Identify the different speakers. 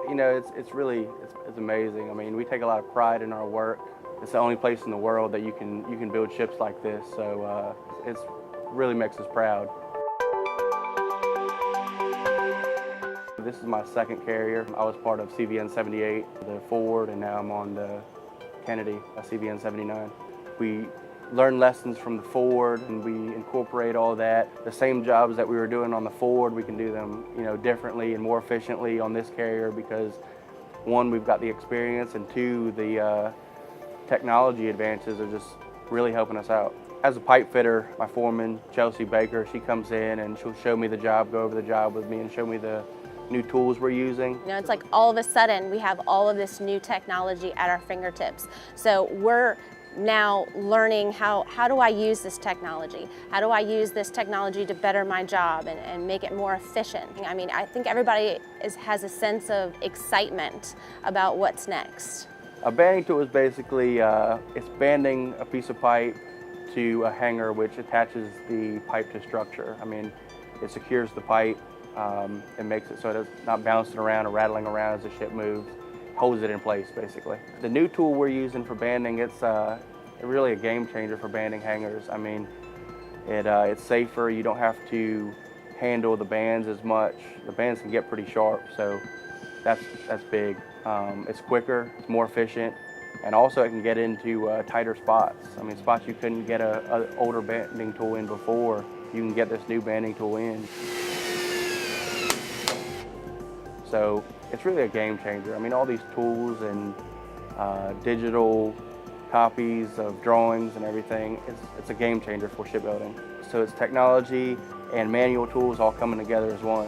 Speaker 1: You know, it's amazing. I mean, we take a lot of pride in our work. It's the only place in the world that you can build ships like this. So it's really makes us proud. This is my second carrier. I was part of CVN 78, the Ford, and now I'm on the Kennedy, CVN 79. We learn lessons from the Ford, and we incorporate all that. The same jobs that we were doing on the Ford, we can do them, you know, differently and more efficiently on this carrier because, one, we've got the experience, and two, the technology advances are just really helping us out. As a pipe fitter, my foreman, Chelsea Baker, she comes in and she'll show me the job, go over the job with me, and show me the new tools we're using.
Speaker 2: You know, it's like all of a sudden we have all of this new technology at our fingertips. So we're now learning how do I use this technology? How do I use this technology to better my job and make it more efficient? I mean, I think everybody has a sense of excitement about what's next.
Speaker 1: A banding tool is basically, it's banding a piece of pipe to a hanger which attaches the pipe to structure. I mean, it secures the pipe. It makes it so it's not bouncing around or rattling around as the ship moves. Holds it in place, basically. The new tool we're using for banding, it's really a game changer for banding hangers. I mean, it's safer. You don't have to handle the bands as much. The bands can get pretty sharp, so that's big. It's quicker, it's more efficient, and also it can get into tighter spots. I mean, spots you couldn't get an older banding tool in before, you can get this new banding tool in. So it's really a game changer. I mean, all these tools and digital copies of drawings and everything, it's a game changer for shipbuilding. So it's technology and manual tools all coming together as one.